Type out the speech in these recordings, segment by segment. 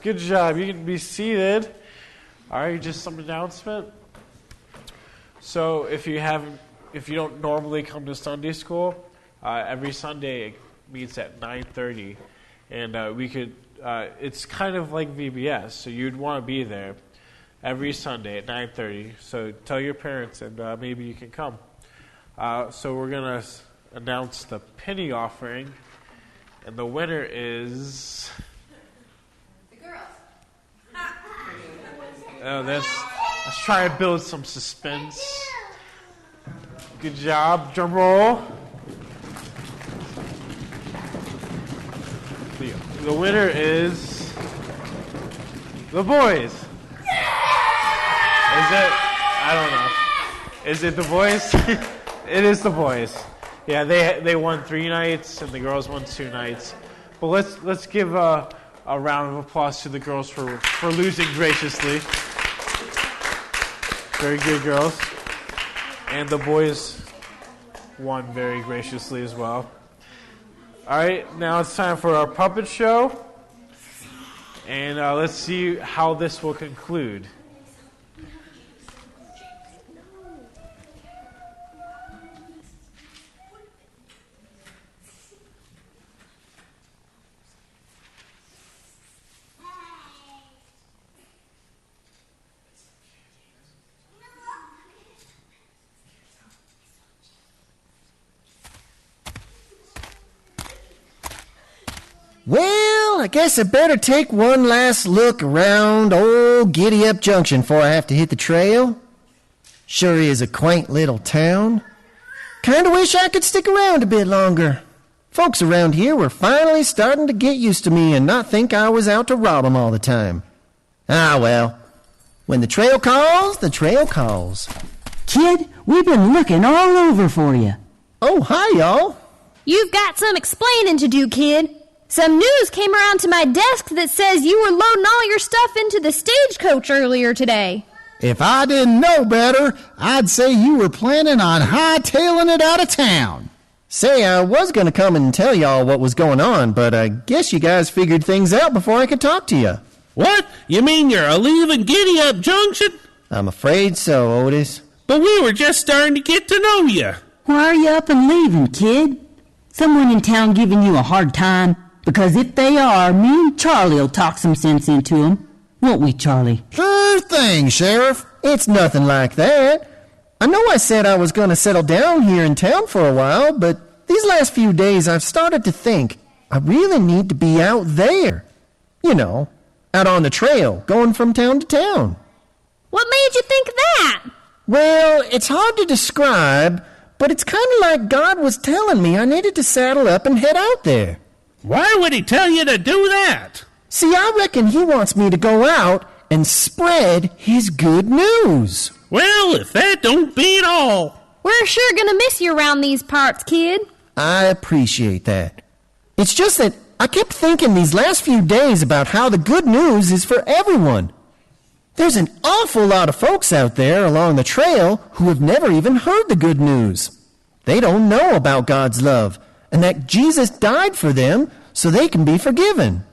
Good job. You can be seated. All right, just some announcement. So if you don't normally come to Sunday school, every Sunday it meets at 9:30, and it's kind of like VBS, so you'd want to be there every Sunday at 9:30. So tell your parents, and maybe you can come. So we're gonna announce the penny offering, and the winner is the girls. Let's try to build some suspense. Good job. Drum roll. The winner is the boys. Is it? I don't know. Is it the boys? It is the boys. Yeah, they won 3 nights and the girls won 2 nights. But let's give a round of applause to the girls for losing graciously. Very good, girls. And the boys won very graciously as well. All right, now it's time for our puppet show. And let's see how this will conclude. Well, I guess I better take one last look around old Giddy-Up Junction before I have to hit the trail. Sure is a quaint little town. Kinda wish I could stick around a bit longer. Folks around here were finally starting to get used to me and not think I was out to rob 'em all the time. Ah, well. When the trail calls, the trail calls. Kid, we've been looking all over for you. Oh, hi, y'all. You've got some explaining to do, kid. Some news came around to my desk that says you were loading all your stuff into the stagecoach earlier today. If I didn't know better, I'd say you were planning on hightailing it out of town. Say, I was going to come and tell y'all what was going on, but I guess you guys figured things out before I could talk to you. What? You mean you're leaving Giddy-Up Junction? I'm afraid so, Otis. But we were just starting to get to know you. Why are you up and leaving, kid? Someone in town giving you a hard time? Because if they are, me and Charlie'll talk some sense into them. Won't we, Charlie? Sure thing, Sheriff. It's nothing like that. I know I said I was going to settle down here in town for a while, but these last few days I've started to think I really need to be out there. You know, out on the trail, going from town to town. What made you think that? Well, it's hard to describe, but it's kind of like God was telling me I needed to saddle up and head out there. Why would he tell you to do that? See, I reckon he wants me to go out and spread his good news. Well, if that don't beat all. We're sure gonna miss you around these parts, kid. I appreciate that. It's just that I kept thinking these last few days about how the good news is for everyone. There's an awful lot of folks out there along the trail who have never even heard the good news. They don't know about God's love and that Jesus died for them so they can be forgiven.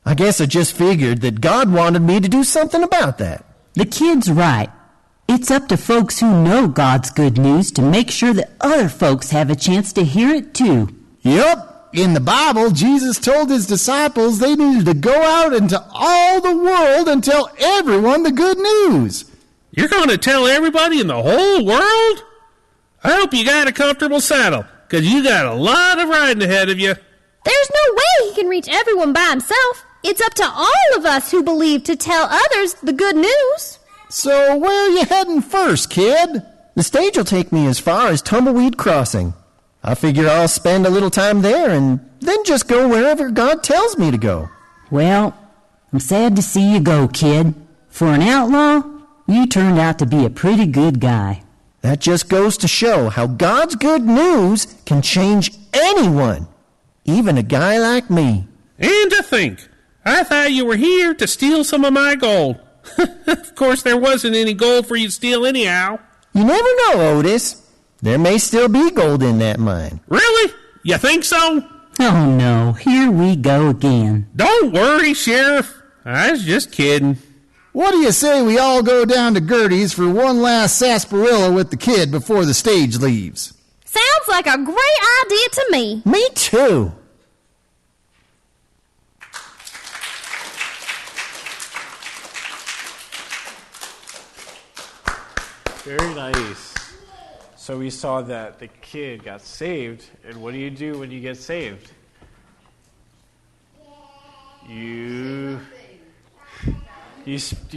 I guess I just figured that God wanted me to do something about that. The kid's right. It's up to folks who know God's good news to make sure that other folks have a chance to hear it too. Yep. In the Bible, Jesus told his disciples they needed to go out into all the world and tell everyone the good news. You're going to tell everybody in the whole world? I hope you got a comfortable saddle, because you got a lot of riding ahead of you. There's no way he can reach everyone by himself. It's up to all of us who believe to tell others the good news. So where are you heading first, kid? The stage will take me as far as Tumbleweed Crossing. I figure I'll spend a little time there and then just go wherever God tells me to go. Well, I'm sad to see you go, kid. For an outlaw, you turned out to be a pretty good guy. That just goes to show how God's good news can change anyone, even a guy like me. And to think, I thought you were here to steal some of my gold. Of course, there wasn't any gold for you to steal anyhow. You never know, Otis. There may still be gold in that mine. Really? You think so? Oh, no. Here we go again. Don't worry, Sheriff. I was just kidding. What do you say we all go down to Gertie's for one last sarsaparilla with the kid before the stage leaves? Sounds like a great idea to me. Me too. Very nice. So we saw that the kid got saved, and what do you do when you get saved? You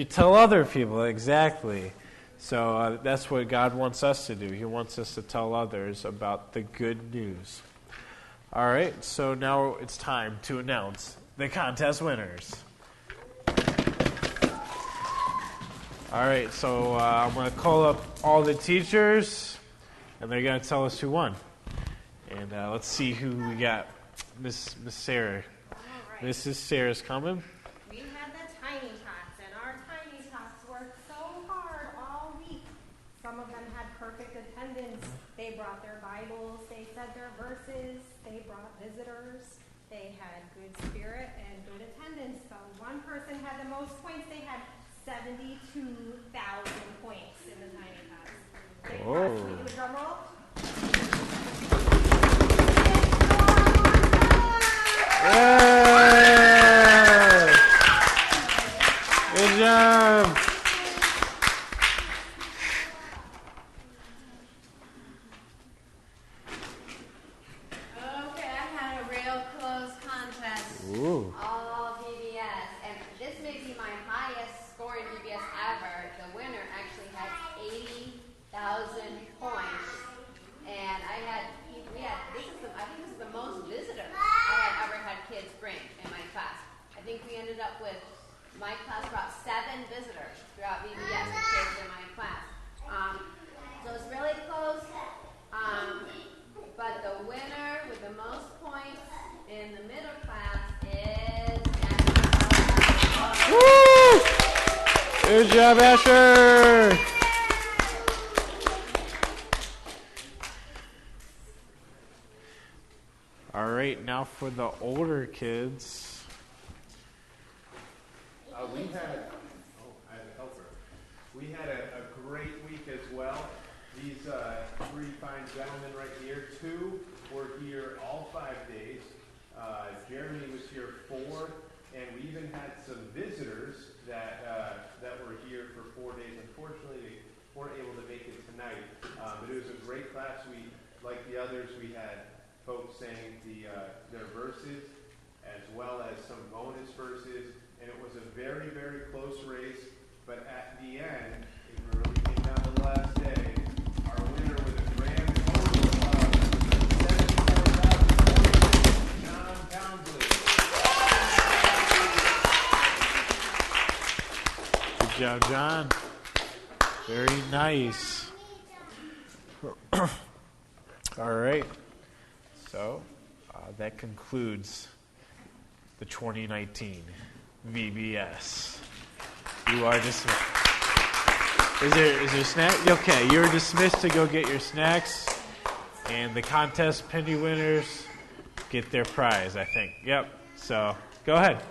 tell other people, exactly. So that's what God wants us to do. He wants us to tell others about the good news. All right, so now it's time to announce the contest winners. All right, so I'm going to call up all the teachers, and they're going to tell us who won. And let's see who we got. Miss Sarah. All right. Mrs. Sarah's coming. We had the tiny tots, and our tiny tots worked so hard all week. Some of them had perfect attendance. They brought their Bibles, they said their verses, they brought visitors, they had good spirit and good attendance. So one person had the most points. They had 72,000 points in the tiny tots. Oh. Can we do a drum roll? Yeah! Good job. Okay, I had a real close contest. Ooh. All VBS. And this may be my highest scoring VBS ever. The winner actually had 80,000 points. And I think this is the most visitors I had ever had kids bring in my class. I think we ended up with, my class brought 7 visitors throughout VBS, the kids in my class. So it's really close. But the winner with the most points in the middle class is Woo! Good job, Asher. All right, now for the older kids. We had, I have a helper. We had a great week as well. These 3 fine gentlemen right here, 2 were here all 5 days. Jeremy was here 4, and we even had some visitors that were here for 4 days. Unfortunately, they weren't able to make it tonight, but it was a great class. We, like the others, we had folks saying their verses as well as some bonus verses, and it was a very, very close race. But at the end, it really came down to the last day. Our winner with a grand total of 74,000 John Townsley. Good job, John. Very nice. All right. So that concludes the 2019 VBS. You are dismissed. Is there snack? Okay, you're dismissed to go get your snacks, and the contest penny winners get their prize, I think. Yep. So go ahead.